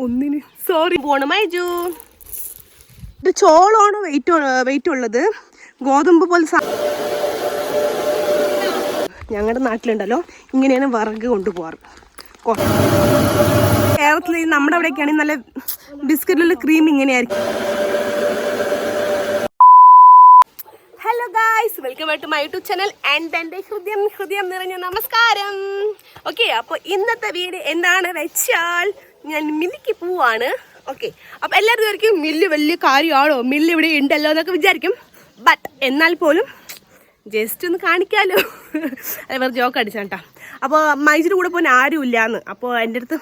ഒന്നിന് സോറി പോണ് മൈജു. ഇത് ചോളമാണ് വെയിറ്റ് ഉള്ളത്. ഗോതമ്പ് പോലെ ഞങ്ങളുടെ നാട്ടിലുണ്ടല്ലോ ഇങ്ങനെയാണ് വിറക് കൊണ്ടുപോകാറ്. കേരളത്തിൽ നമ്മുടെ അവിടെയൊക്കെയാണെങ്കിൽ നല്ല ബിസ്ക്കറ്റിലുള്ള ക്രീം ഇങ്ങനെയായിരിക്കും. Hello guys, welcome back to my YouTube channel and എൻ്റെ ഹൃദയം നിറഞ്ഞ നമസ്കാരം. ഓക്കെ, അപ്പോൾ ഇന്നത്തെ വീഡിയോ എന്താണ് വെച്ചാൽ ഞാൻ മില്ലിക്ക് പോവാണ്. ഓക്കെ, അപ്പോൾ എല്ലാവരും വിചാരിക്കും മില്ല് വലിയ കാര്യമാണോ, മില്ല് ഇവിടെ ഉണ്ടല്ലോ എന്നൊക്കെ വിചാരിക്കും. ബട്ട് എന്നാൽ പോലും ജസ്റ്റ് ഒന്ന് കാണിക്കാമല്ലോ, അത് വേറെ ജോക്ക് അടിച്ചാൽ കേട്ടോ. അപ്പോൾ മൈജിയുടെ കൂടെ പോകാൻ ആരും ഇല്ലയെന്ന്. അപ്പോൾ എൻ്റെ അടുത്ത്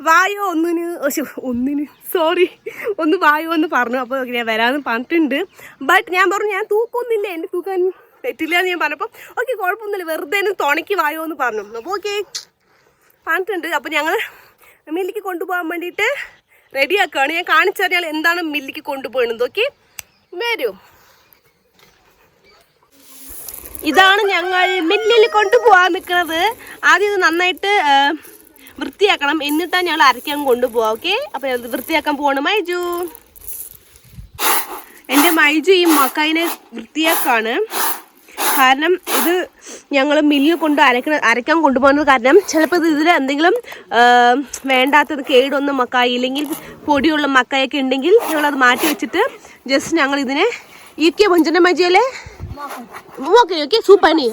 വായോ ഒന്നിന് സോറി ഒന്ന് വായോ എന്ന് പറഞ്ഞു. അപ്പോൾ ഞാൻ വരാമെന്ന് പറഞ്ഞിട്ടുണ്ട്. ബട്ട് ഞാൻ പറഞ്ഞു ഞാൻ തൂക്കൊന്നുമില്ല, എൻ്റെ തൂക്കാൻ തെറ്റില്ല എന്ന് ഞാൻ പറഞ്ഞപ്പോൾ ഓക്കെ കുഴപ്പമൊന്നുമില്ല, വെറുതെ തുണയ്ക്ക് വായോ എന്ന് പറഞ്ഞു. അപ്പോൾ ഓക്കെ പറഞ്ഞിട്ടുണ്ട്. അപ്പോൾ ഞങ്ങൾ മില്ലിക്ക് കൊണ്ടുപോകാൻ വേണ്ടിയിട്ട് റെഡിയാക്കുകയാണ്. ഞാൻ കാണിച്ചു തരാൽ എന്താണ് മില്ലിക്ക് കൊണ്ടുപോകുന്നത്. ഓക്കെ വരൂ. ഇതാണ് ഞങ്ങൾ മില്ലിൽ കൊണ്ടുപോകാൻ നിൽക്കുന്നത്. ആദ്യം ഇത് നന്നായിട്ട് വൃത്തിയാക്കണം, എന്നിട്ടാണ് ഞങ്ങൾ അരയ്ക്കാൻ കൊണ്ടുപോകാം. ഓക്കെ, അപ്പോൾ വൃത്തിയാക്കാൻ പോകണം. മൈജു, എൻ്റെ മൈജു ഈ മക്കായിനെ വൃത്തിയാക്കാണ്. കാരണം ഇത് ഞങ്ങൾ മില്ലിൽ കൊണ്ട് അരയ്ക്കാൻ കൊണ്ടുപോകുന്നത് കാരണം ചിലപ്പോൾ ഇതിൽ എന്തെങ്കിലും വേണ്ടാത്തത് കേടൊന്നും മക്കായി ഇല്ലെങ്കിൽ പൊടിയുള്ള മക്കായൊക്കെ ഉണ്ടെങ്കിൽ ഞങ്ങളത് മാറ്റി വെച്ചിട്ട് ജസ്റ്റ് ഞങ്ങൾ ഇതിനെ ഈക്കിയ ഭഞ്ചന മൈജിയല്ലേ ഓക്കെ ഓക്കെ സൂപ്പാനി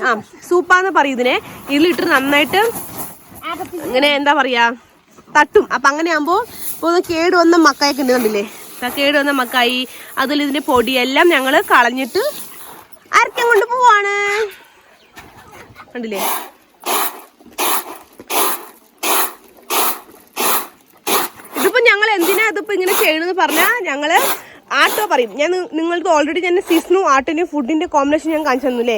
സൂപ്പാന്ന് പറയും ഇതിനെ. ഇതിലിട്ട് നന്നായിട്ട് ഇങ്ങനെ എന്താ പറയാ തട്ടും. അപ്പം അങ്ങനെ ആകുമ്പോൾ ഇപ്പോൾ കേട് വന്ന മക്കായൊക്കെ ഉണ്ട്, കണ്ടില്ലേ? കേട് വന്ന മക്കായി അതിൽ ഇതിൻ്റെ പൊടിയെല്ലാം ഞങ്ങൾ കളഞ്ഞിട്ട് അരയ്ക്കാൻ കൊണ്ട് പോവാണ്. കണ്ടില്ലേ? ഇതിപ്പോൾ ഞങ്ങൾ എന്തിനാ ഇതിപ്പോൾ ഇങ്ങനെ ചെയ്യണമെന്ന് പറഞ്ഞാൽ ഞങ്ങൾ ആട്ടോ പറയും. ഞാൻ നിങ്ങൾക്ക് ഓൾറെഡി ഞാൻ സീസണും ആട്ടോൻ്റെയും ഫുഡിൻ്റെ കോമ്പിനേഷൻ ഞാൻ കാണിച്ചു തന്നില്ലേ?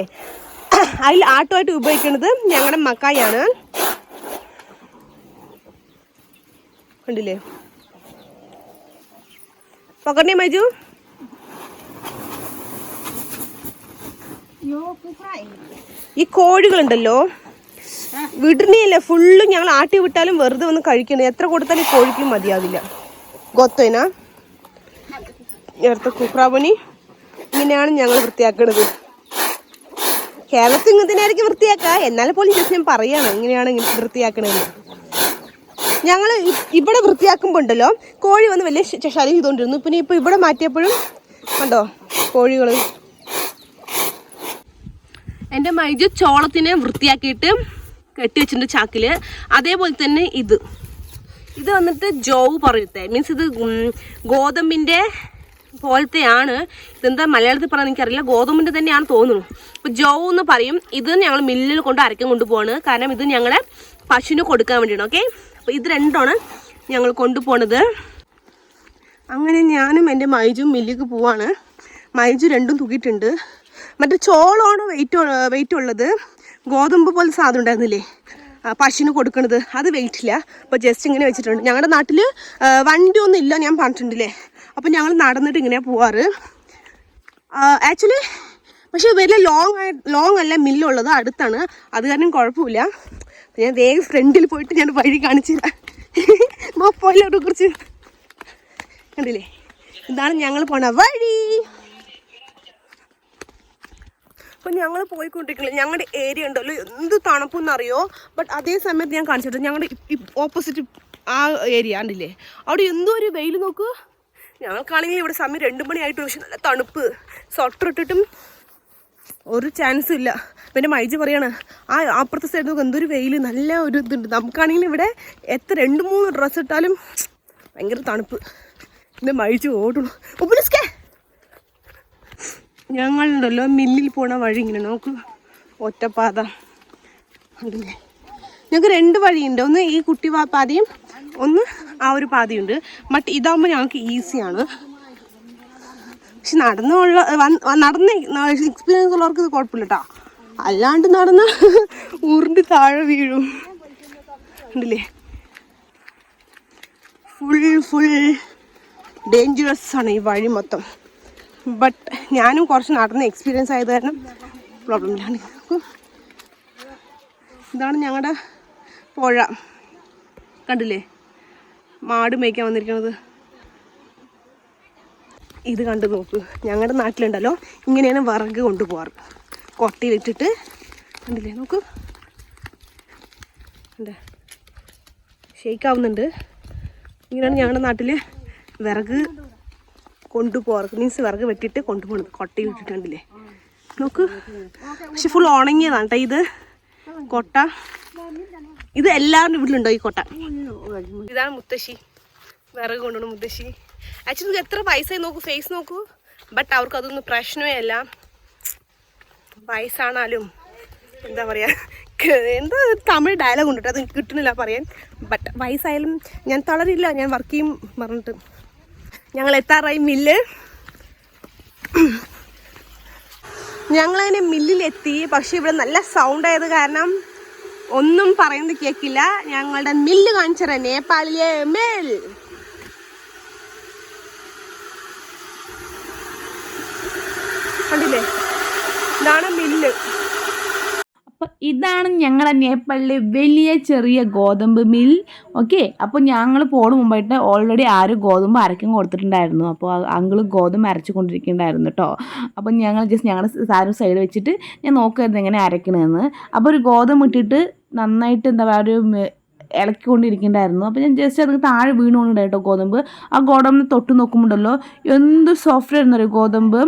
അതിൽ ആട്ടോ ആയിട്ട് ഉപയോഗിക്കുന്നത് ഞങ്ങളുടെ മക്കായാണ്. കണ്ടില്ലേ? പകർണേ മൈജു. ഈ കോഴികളുണ്ടല്ലോ വിടണിയല്ല, ഫുള്ളും ഞങ്ങൾ ആട്ടി വിട്ടാലും വെറുതെ വന്ന് കഴിക്കണം. എത്ര കൊടുത്താലും ഈ കോഴിക്കും മതിയാവില്ല. ഗൊത്തേനാ നേരത്തെ കുക്രാബണി ഇങ്ങനെയാണ് ഞങ്ങൾ വൃത്തിയാക്കുന്നത്. കേരളത്തിൽ ഇങ്ങനത്തെയായിരിക്കും വൃത്തിയാക്കുക, എന്നാൽ പോലും ജസ്റ്റ് ഞാൻ പറയാണ് ഇങ്ങനെയാണ് വൃത്തിയാക്കണതെന്ന്. ഞങ്ങൾ ഇവിടെ വൃത്തിയാക്കുമ്പോൾ ഉണ്ടല്ലോ കോഴി വന്ന് വലിയ ശല്യം ചെയ്തുകൊണ്ടിരുന്നു. പിന്നെ ഇപ്പോൾ ഇവിടെ മാറ്റിയപ്പോഴും കണ്ടോ കോഴികൾ. എൻ്റെ മൈജു ചോളത്തിനെ വൃത്തിയാക്കിയിട്ട് കെട്ടിവെച്ചിട്ടുണ്ട് ചാക്കിൽ. അതേപോലെ തന്നെ ഇത് വന്നിട്ട് ജോവ് പറയത്തെ, മീൻസ് ഇത് ഗോതമ്പിൻ്റെ പോലത്തെയാണ്. ഇതെന്താ മലയാളത്തിൽ പറയാൻ എനിക്കറിയില്ല, ഗോതമ്പിൻ്റെ തന്നെയാണ് തോന്നുന്നു. അപ്പോൾ ജോവ് എന്ന് പറയും. ഇത് ഞങ്ങൾ മില്ലിൽ കൊണ്ട് അരയ്ക്കാൻ കൊണ്ടുപോവാണ്. കാരണം ഇത് ഞങ്ങളെ പശുവിന് കൊടുക്കാൻ വേണ്ടിയാണ്. ഓക്കെ, അപ്പോൾ ഇത് രണ്ടാണ് ഞങ്ങൾ കൊണ്ടുപോണത്. അങ്ങനെ ഞാനും എൻ്റെ മൈജും മില്ലിക്ക് പോവാണ്. മൈജു രണ്ടും തൂക്കിയിട്ടുണ്ട്. മറ്റേ ചോളമാണ് വെയിറ്റ് ഉള്ളത്. ഗോതമ്പ് പോലെ സാധനം ഉണ്ടായിരുന്നില്ലേ പശുവിന് കൊടുക്കണത്, അത് വെയിറ്റില്ല. അപ്പോൾ ജസ്റ്റ് ഇങ്ങനെ വെച്ചിട്ടുണ്ട്. ഞങ്ങളുടെ നാട്ടിൽ വണ്ടി ഒന്നും ഇല്ല, ഞാൻ പറഞ്ഞിട്ടുണ്ടല്ലേ. അപ്പോൾ ഞങ്ങൾ നടന്നിട്ട് ഇങ്ങനെയാണ് പോവാറ് ആക്ച്വലി. പക്ഷേ വലിയ ലോങ് അല്ല മില്ലുള്ളത്, അടുത്താണ്. അത് കാരണം കുഴപ്പമില്ല. ഞാൻ വേഗം ഫ്രണ്ടിൽ പോയിട്ട് ഞാൻ വഴി കാണിച്ചില്ല. പോയിലോട്ട് കുറിച്ച് കണ്ടില്ലേ? ഇതാണ് ഞങ്ങൾ പോണ വഴി. അപ്പോൾ ഞങ്ങൾ പോയിക്കൊണ്ടിരിക്കുന്നത് ഞങ്ങളുടെ ഏരിയ ഉണ്ടല്ലോ എന്ത് തണുപ്പെന്നറിയോ. ബട്ട് അതേ സമയത്ത് ഞാൻ കാണിച്ചിട്ട് ഞങ്ങളുടെ ഓപ്പോസിറ്റ് ആ ഏരിയ ഉണ്ടല്ലേ, അവിടെ എന്തോ ഒരു വെയിൽ നോക്കൂ. ഞങ്ങൾക്കാണെങ്കിൽ ഇവിടെ സമയം 2 മണിയായിട്ട്, പക്ഷെ നല്ല തണുപ്പ്. സ്വട്ടർ ഇട്ടിട്ടും ഒരു ചാൻസും ഇല്ല. പിന്നെ മൈജി പറയാണ് അപ്പുറത്തെ സൈഡ് നോക്കുക എന്തൊരു വെയിൽ, നല്ല ഒരു ഇതുണ്ട്. നമുക്കാണെങ്കിൽ ഇവിടെ എത്ര 2-3 ഡ്രസ്സ് ഇട്ടാലും ഭയങ്കര തണുപ്പ്. പിന്നെ മൈജി ഓടണം. ഉപരിസ്കേ ഞങ്ങളുണ്ടല്ലോ മില്ലിൽ പോണ വഴി ഇങ്ങനെ നോക്ക്, ഒറ്റപ്പാത ഉണ്ടല്ലേ. ഞങ്ങൾക്ക് 2 വഴിയുണ്ട്, ഒന്ന് ഈ കുട്ടി പാതയും ഒന്ന് ആ ഒരു പാതയുണ്ട്. ബട്ട് ഇതാകുമ്പോൾ ഞങ്ങൾക്ക് ഈസിയാണ്. പക്ഷെ നടന്ന് എക്സ്പീരിയൻസ് ഉള്ളവർക്ക് ഇത് കുഴപ്പമില്ല കേട്ടോ. അല്ലാണ്ട് നടന്ന ഉരുണ്ട് താഴെ വീഴും. ഉണ്ടല്ലേ, ഫുൾ ഡേഞ്ചറസ് ആണ് ഈ വഴി മൊത്തം. ബട്ട് ഞാനും കുറച്ച് നടന്ന് എക്സ്പീരിയൻസ് ആയത് കാരണം പ്രോബ്ലം ഇല്ലാണ്ട്. ഇതാണ് ഞങ്ങളുടെ പുഴ, കണ്ടില്ലേ? മാട് മേയ്ക്കാൻ വന്നിരിക്കുന്നത്. ഇത് കണ്ടു നോക്ക്, ഞങ്ങളുടെ നാട്ടിലുണ്ടല്ലോ ഇങ്ങനെയാണ് വിറക് കൊണ്ടുപോകാറ്. കൊട്ടയിലിട്ടിട്ട് കണ്ടില്ലേ, നോക്ക് ഉണ്ട്, ഷെയ്ക്കാവുന്നുണ്ട്. ഇങ്ങനെയാണ് ഞങ്ങളുടെ നാട്ടിൽ വിറക് കൊണ്ടുപോകാറ്. മീൻസ് വിറക് വെട്ടിയിട്ട് കൊണ്ടുപോകുന്നത് കൊട്ടയിലിട്ടിട്ട്. കണ്ടില്ലേ നോക്ക്, പക്ഷെ ഫുൾ ഉണങ്ങിയതാണ് കേട്ടോ ഇത് കൊട്ട. ഇത് എല്ലാവരുടെ വീട്ടിലുണ്ടോ ഈ കൊട്ട? ഇതാണ് മുത്തശ്ശി, വിറക് കൊണ്ടുപോകണം മുത്തശ്ശി. ആക്ച്വലി നിങ്ങൾക്ക് എത്ര പൈസ നോക്കൂ, ഫേസ് നോക്കൂ. ബട്ട് അവർക്ക് അതൊന്നും പ്രശ്നമേ അല്ല. വയസ്സാണാലും എന്താ പറയുക, എന്താ തമിഴ് ഡയലോഗ് ഉണ്ട് കേട്ടോ, അത് കിട്ടുന്നില്ല പറയാൻ. ബട്ട് വയസ്സായാലും ഞാൻ തളരില്ല, ഞാൻ വർക്ക് ചെയ്യും പറഞ്ഞിട്ട്. ഞങ്ങൾ എത്താറായി മില്ല്. ഞങ്ങളതിനെ മില്ലിലെത്തി. പക്ഷെ ഇവിടെ നല്ല സൗണ്ട് ആയത് കാരണം ഒന്നും പറയുന്നത് കേൾക്കില്ല. ഞങ്ങളുടെ മില്ല് കാണിച്ചറ, നേപ്പാളിലെ മിൽ. കണ്ടില്ലേ, ഇതാണ് മില്ല്. അപ്പോൾ ഇതാണ് ഞങ്ങളുടെ നേപ്പാളിലെ വലിയ ചെറിയ ഗോതമ്പ് മിൽ. ഓക്കെ, അപ്പോൾ ഞങ്ങൾ പോണ മുമ്പായിട്ട് ഓൾറെഡി ഗോതമ്പ് അരയ്ക്കാൻ കൊടുത്തിട്ടുണ്ടായിരുന്നു. അപ്പോൾ അങ്കിൾ ഗോതമ്പ് അരച്ചു കൊണ്ടിരിക്കുന്നുണ്ടായിരുന്നു കേട്ടോ. അപ്പോൾ ഞങ്ങൾ ജസ്റ്റ് ഞങ്ങളുടെ സൈഡ് വെച്ചിട്ട് ഞാൻ നോക്കുമായിരുന്നു എങ്ങനെ അരയ്ക്കണമെന്ന്. അപ്പോൾ ഒരു ഗോതമ്പ് ഇട്ടിട്ട് നന്നായിട്ട് എന്താ പറയുക ഒരു ഇളക്കിക്കൊണ്ടിരിക്കുന്നുണ്ടായിരുന്നു. അപ്പോൾ ഞാൻ ജസ്റ്റ് അത് താഴെ വീണുകൊണ്ടുണ്ട് കേട്ടോ ഗോതമ്പ്. ആ ഗോതമ്പ് തൊട്ട് നോക്കുമ്പോണ്ടല്ലോ എന്ത് സോഫ്റ്റ് ആയിരുന്നു ഒരു ഗോതമ്പ്.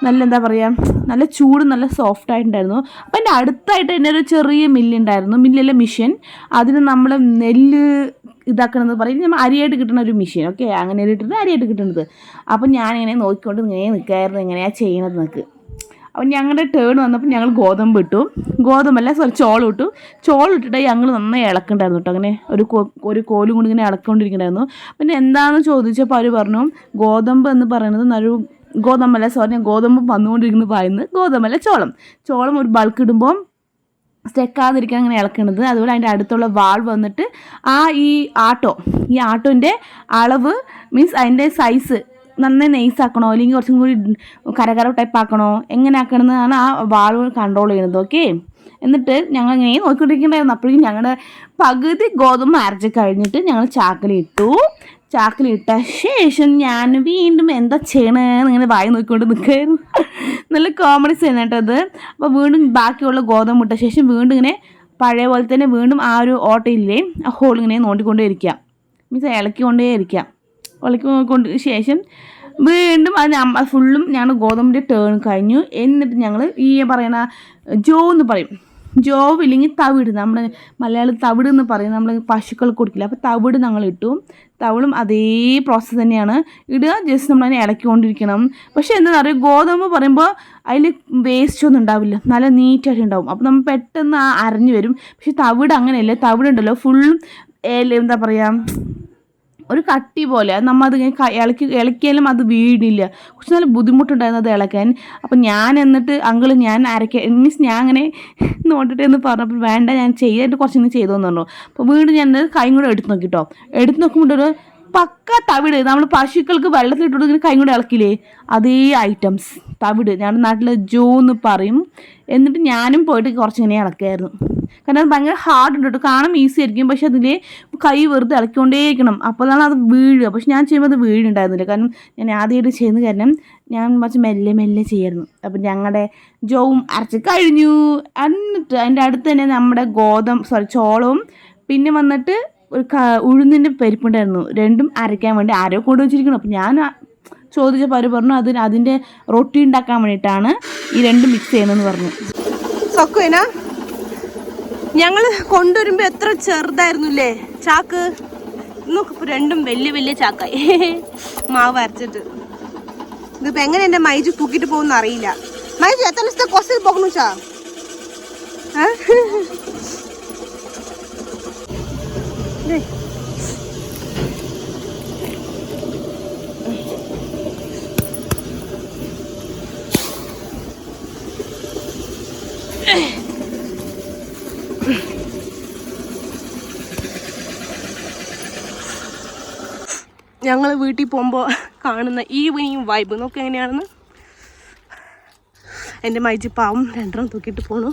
നല്ല എന്താ പറയുക, നല്ല ചൂട്, നല്ല സോഫ്റ്റ് ആയിട്ടുണ്ടായിരുന്നു. അപ്പോൾ എൻ്റെ അടുത്തായിട്ട് തന്നെ ഒരു ചെറിയ മില്ലുണ്ടായിരുന്നു, മില്ലല്ല മിഷൻ. അതിന് നമ്മൾ നെല്ല് ഇതാക്കണമെന്ന് പറയും, നമ്മൾ അരിയായിട്ട് കിട്ടുന്ന ഒരു മെഷീൻ. ഓക്കെ, അങ്ങനെ ഇട്ടിട്ട് അരിയായിട്ട് കിട്ടുന്നത്. അപ്പോൾ ഞാനിങ്ങനെ നോക്കിക്കൊണ്ട് ഇങ്ങനെ നിൽക്കായിരുന്നു എങ്ങനെയാണ് ചെയ്യണത് എന്നൊക്കെ. അപ്പം ഞങ്ങളുടെ ടേൺ വന്നപ്പോൾ ഞങ്ങൾ ഗോതമ്പ് ഇട്ടു, ചോളം ഇട്ടു. ചോളം ഇട്ടിട്ട് ഞങ്ങൾ നന്നായി ഇളക്കുണ്ടായിരുന്നു കേട്ടോ. അങ്ങനെ ഒരു കോലും കൊണ്ട് ഇങ്ങനെ ഇളക്കൊണ്ടിരിക്കുന്നുണ്ടായിരുന്നു. പിന്നെ എന്താണെന്ന് ചോദിച്ചപ്പോൾ അവർ പറഞ്ഞു ഗോതമ്പ് എന്ന് പറയുന്നത് ഗോതമ്പ് വന്നുകൊണ്ടിരിക്കുന്നത് പറയുന്നത് ഗോതമ്പല്ല ചോളം ഒരു ബൾക്ക് ഇടുമ്പോൾ സ്റ്റെക്കാതിരിക്കാൻ അങ്ങനെ ഇളക്കണത്. അതുപോലെ അതിൻ്റെ അടുത്തുള്ള വാൾ വന്നിട്ട് ഈ ആട്ടോൻ്റെ അളവ് മീൻസ് അതിൻ്റെ സൈസ് നന്നായി നൈസാക്കണോ അല്ലെങ്കിൽ കുറച്ചും കൂടി കരകര ടൈപ്പ് ആക്കണോ, എങ്ങനെ ആക്കണമെന്നാണ് ആ വാൾവ് കൺട്രോൾ ചെയ്യുന്നത്. ഓക്കെ, എന്നിട്ട് ഞങ്ങൾ ഇങ്ങനെ നോക്കിക്കൊണ്ടിരിക്കുന്നുണ്ടായിരുന്നു. അപ്പോഴേക്കും ഞങ്ങളുടെ പകുതി ഗോതമ്പ് അരച്ച് കഴിഞ്ഞിട്ട് ഞങ്ങൾ ചാക്കിലിട്ട ശേഷം ഞാൻ വീണ്ടും എന്താ ചെയ്യണമെന്ന് ഇങ്ങനെ വായി നോക്കിക്കൊണ്ട് നിൽക്കുകയായിരുന്നു. നല്ല കോമഡി സീൻ കേട്ടോ അത്. അപ്പോൾ വീണ്ടും ബാക്കിയുള്ള ഗോതമ്പ് ഇട്ട ശേഷം വീണ്ടും ഇങ്ങനെ പഴയ പോലെ തന്നെ വീണ്ടും ആ ഒരു ഓട്ടയില്ലേ ആ ഹോൾ ഇങ്ങനെ നോണ്ടിക്കൊണ്ടേ ഇരിക്കുക, മീൻസ് ഇളക്കിക്കൊണ്ടേ ഇരിക്കുക. ഇളക്കിക്കൊണ്ട് ശേഷം വീണ്ടും അത് ഫുള്ളും ഞങ്ങൾ ഗോതമ്പിൻ്റെ ടേൺ കഴിഞ്ഞു. എന്നിട്ട് ഞങ്ങൾ ഈ പറയുന്ന ജോ എന്ന് പറയും, ജോവ് ഇല്ലെങ്കിൽ തവിട്, നമ്മൾ മലയാളം തവിട് എന്ന് പറയും, നമ്മൾ പശുക്കൾക്ക് കൊടുക്കില്ല. അപ്പോൾ തവിട് ഞങ്ങൾ ഇട്ടു. തവിടും അതേ പ്രോസസ്സ് തന്നെയാണ് ഇടുക, ജസ്റ്റ് നമ്മളതിനെ ഇളക്കിക്കൊണ്ടിരിക്കണം. പക്ഷേ എന്താ പറയുക, ഗോതമ്പ് പറയുമ്പോൾ അതിൽ വേസ്റ്റ് ഒന്നും ഉണ്ടാവില്ല, നല്ല നീറ്റായിട്ട് ഉണ്ടാവും. അപ്പോൾ നമ്മൾ പെട്ടെന്ന് അരഞ്ഞു വരും. പക്ഷെ തവിട് അങ്ങനെയല്ല, തവിടുണ്ടല്ലോ ഫുള്ളും എന്താ പറയുക ഒരു കട്ടി പോലെ. നമ്മൾ അതിങ്ങനെ ഇളക്കിയാലും അത് വീടില്ല. കുറച്ച് നല്ല ബുദ്ധിമുട്ടുണ്ടായിരുന്നു അത് ഇളക്കാൻ. അപ്പം ഞാൻ എന്നിട്ട് ഞാൻ മീൻസ് ഞാൻ അങ്ങനെ നോട്ടിട്ട് എന്ന് പറഞ്ഞപ്പോൾ വേണ്ട ഞാൻ ചെയ്യാനായിട്ട് കുറച്ചിങ്ങനെ ചെയ്തോന്ന് പറഞ്ഞു. അപ്പോൾ വീണ്ടും ഞാൻ കൈ കൂടെ എടുത്ത് നോക്കിട്ടോ. എടുത്ത് നോക്കുമ്പോൾ ഒരു പക്ക തവിട്, നമ്മൾ പശുക്കൾക്ക് വെള്ളത്തിലിട്ടിട്ട് ഇങ്ങനെ കൈ കൂടെ ഇളക്കില്ലേ, അതേ ഐറ്റംസ് തവിട്, ഞങ്ങളുടെ നാട്ടിൽ ജോ എന്ന് പറയും. എന്നിട്ട് ഞാനും പോയിട്ട് കുറച്ചിങ്ങനെ ഇളക്കായിരുന്നു. കാരണം അത് ഭയങ്കര ഹാർഡ് ഉണ്ട് കേട്ടോ, കാണാൻ ഈസി ആയിരിക്കും, പക്ഷെ അതിൽ കൈ വെറുതെ ഇളക്കിക്കൊണ്ടേയിരിക്കണം, അപ്പോഴാണ് അത് വീഴുക. പക്ഷെ ഞാൻ ചെയ്യുമ്പോൾ അത് വീഴുണ്ടായിരുന്നില്ല, കാരണം ഞാൻ ആദ്യമായിട്ട് ചെയ്യുന്ന കാരണം ഞാൻ കുറച്ച് മെല്ലെ ചെയ്യായിരുന്നു. അപ്പം ഞങ്ങളുടെ ജോവും അരച്ച് കഴിഞ്ഞു. എന്നിട്ട് അതിൻ്റെ അടുത്ത് തന്നെ നമ്മുടെ ചോളവും പിന്നെ വന്നിട്ട് ഒരു ഉഴുന്നിൻ്റെ പരിപ്പുണ്ടായിരുന്നു, രണ്ടും അരയ്ക്കാൻ വേണ്ടി ആരോ കൊണ്ടുവച്ചിരിക്കണം. അപ്പം ഞാൻ ചോദിച്ചപ്പോൾ അവർ പറഞ്ഞു അതിൻ്റെ റൊട്ടി ഉണ്ടാക്കാൻ വേണ്ടിയിട്ടാണ് ഈ രണ്ടും മിക്സ് ചെയ്യുന്നതെന്ന് പറഞ്ഞു. സൊക്കുവേനാ ഞങ്ങൾ കൊണ്ടുവരുമ്പോൾ എത്ര ചെറുതായിരുന്നു അല്ലേ ചാക്ക്. നോക്കിപ്പോൾ രണ്ടും വലിയ ചാക്കായി മാവ് അരച്ചിട്ട്. ഇതിപ്പോൾ എങ്ങനെ എൻ്റെ മൈജു തൂക്കിയിട്ട് പോകുന്ന അറിയില്ല. മൈജു എത്ര ദിവസത്തെ കൊസ്സിൽ പോകണു ചാ? ഞങ്ങൾ വീട്ടിൽ പോകുമ്പോൾ കാണുന്ന ഈവനിങ് വൈബ് നോക്കി എങ്ങനെയാണെന്ന്. എൻ്റെ മൈജി പാവം രണ്ടെണ്ണം തൂക്കിയിട്ട് പോകണു.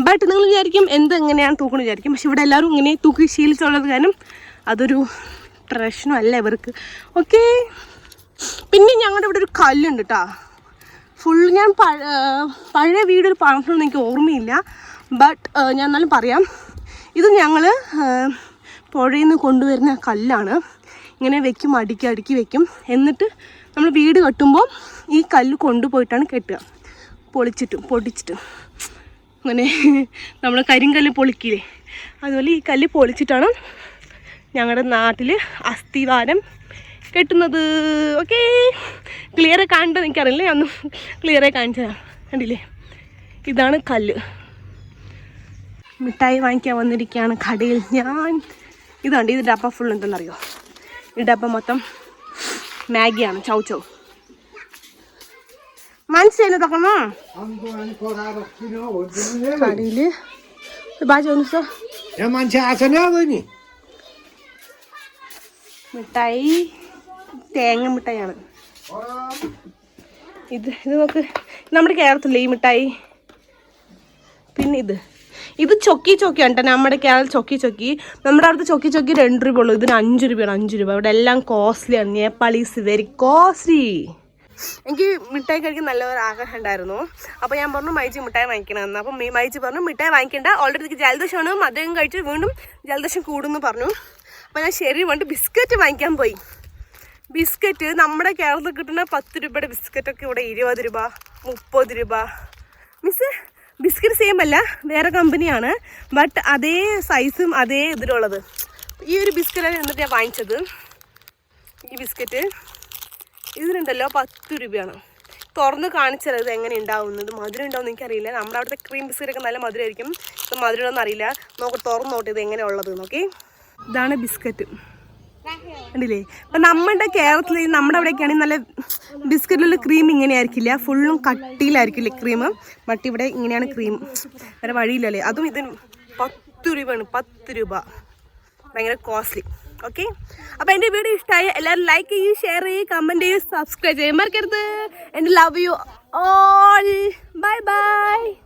ബട്ട് നിങ്ങൾ വിചാരിക്കും എങ്ങനെയാണ് തൂക്കണം വിചാരിക്കും. പക്ഷെ ഇവിടെ എല്ലാവരും ഇങ്ങനെ തൂക്കി ശീലിച്ചുള്ളത് കാരണം അതൊരു പ്രശ്നമല്ല ഇവർക്ക്. ഓക്കെ, പിന്നെ ഞങ്ങളുടെ ഇവിടെ ഒരു കല്ലുണ്ട് കേട്ടോ. ഫുൾ ഞാൻ പഴയ വീടൊരു പറഞ്ഞിട്ടൊന്നും എനിക്ക് ഓർമ്മയില്ല, ബട്ട് ഞാൻ എന്നാലും പറയാം. ഇത് ഞങ്ങൾ പുഴയിൽ നിന്ന് കൊണ്ടുവരുന്ന കല്ലാണ്. ഇങ്ങനെ വെക്കും, അടുക്കി വെക്കും. എന്നിട്ട് നമ്മൾ വീട് കെട്ടുമ്പോൾ ഈ കല്ല് കൊണ്ടുപോയിട്ടാണ് കെട്ടുക, പൊടിച്ചിട്ടും അങ്ങനെ നമ്മൾ കരിങ്കല്ല് പൊളിക്കില്ലേ, അതുപോലെ ഈ കല്ല് പൊളിച്ചിട്ടാണ് ഞങ്ങളുടെ നാട്ടിൽ അസ്ഥിവാരം കെട്ടുന്നത്. ഓക്കെ, ക്ലിയറായി കാണിട്ടത് എനിക്കറിയില്ല, ഞാൻ ഒന്ന് ക്ലിയറായി കാണിച്ചതാണ്. കണ്ടില്ലേ, ഇതാണ് കല്ല്. മിഠായി വാങ്ങിക്കാൻ വന്നിരിക്കുകയാണ് കടയിൽ ഞാൻ. ഇതുണ്ട്, ഇത് ഡപ്പ ഫുൾ ഉണ്ടെന്നറിയോ? ഈ ഡപ്പ മൊത്തം മാഗിയാണ്, ചൗ മനസ്സിലായി തോക്കണോ കടയിൽ. മിഠായി തേങ്ങ മിഠായിയാണ് ഇത്. നോക്ക്, നമ്മുടെ കേരളത്തില്ലേ ഈ മിഠായി. പിന്നെ ഇത് ചൊക്കിയാണ് കേട്ടോ, നമ്മുടെ കേരളം ചൊക്കി. നമ്മുടെ അവിടുത്തെ ചൊക്കി 2 രൂപ ഉള്ളൂ, ഇതിന് 5 രൂപയാണ്. 5 രൂപ. ഇവിടെ എല്ലാം കോസ്റ്റ്ലിയാണ്. Nepalese very costly. എനിക്ക് മിഠായി കഴിക്കാൻ നല്ല ആഗ്രഹം ഉണ്ടായിരുന്നു. അപ്പോൾ ഞാൻ പറഞ്ഞു മൈജി മിഠായി വാങ്ങിക്കണമെന്ന്. അപ്പം മൈജി പറഞ്ഞു മിഠായി വാങ്ങിക്കേണ്ട, ഓൾറെഡി എനിക്ക് ജലദോഷമാണ്, മധുരം കഴിച്ച് വീണ്ടും ജലദോഷം കൂടുമെന്ന് പറഞ്ഞു. അപ്പോൾ ഞാൻ ശരി വേണ്ടി ബിസ്ക്കറ്റ് വാങ്ങിക്കാൻ പോയി. ബിസ്ക്കറ്റ് നമ്മുടെ കേരളത്തിൽ കിട്ടുന്ന 10 രൂപയുടെ ബിസ്ക്കറ്റൊക്കെ ഇവിടെ 20 രൂപ 30 രൂപ. മിസ് ബിസ്ക്കറ്റ് സെയിം അല്ല, വേറെ കമ്പനിയാണ്, ബട്ട് അതേ സൈസും അതേ ഇതിലുള്ളത്. ഈ ഒരു ബിസ്ക്കറ്റാണ് എന്നിട്ട് ഞാൻ വാങ്ങിച്ചത്. ഈ ബിസ്ക്കറ്റ് ഇതിനുണ്ടല്ലോ 10 രൂപയാണ്. തുറന്ന് കാണിച്ചത് ഇത് എങ്ങനെ ഉണ്ടാവുന്നത്, മധുരം ഉണ്ടാവുമെന്ന് എനിക്കറിയില്ല. നമ്മുടെ അവിടുത്തെ ക്രീം ബിസ്ക്കറ്റൊക്കെ നല്ല മധുരമായിരിക്കും, ഇത് മധുരം ഉണ്ടോയെന്ന് അറിയില്ല. തുറന്ന് നോട്ട് ഇത് എങ്ങനെയുള്ളത് നോക്കി. ഇതാണ് ബിസ്ക്കറ്റ്, കണ്ടില്ലേ? അപ്പം നമ്മുടെ കേരളത്തിൽ നമ്മുടെ അവിടെയൊക്കെയാണെങ്കിൽ നല്ല ബിസ്ക്കറ്റിലുള്ള ക്രീം ഇങ്ങനെ ആയിരിക്കില്ല, ഫുള്ളും കട്ടിയിലായിരിക്കില്ലേ ക്രീം. ബട്ട് ഇവിടെ ഇങ്ങനെയാണ് ക്രീം, വേറെ വഴിയില്ലല്ലേ. അതും ഇതിന് 10 രൂപയാണ്, 10 രൂപ. ഭയങ്കര കോസ്റ്റ്ലി. ഓക്കെ, അപ്പോൾ എൻ്റെ വീഡിയോ ഇഷ്ടമായി എല്ലാവരും ലൈക്ക് ചെയ്യൂ, ഷെയർ ചെയ്യൂ, കമൻറ്റ് ചെയ്യൂ, സബ്സ്ക്രൈബ് ചെയ്യാൻ മറക്കരുത്. And love you all. Bye bye.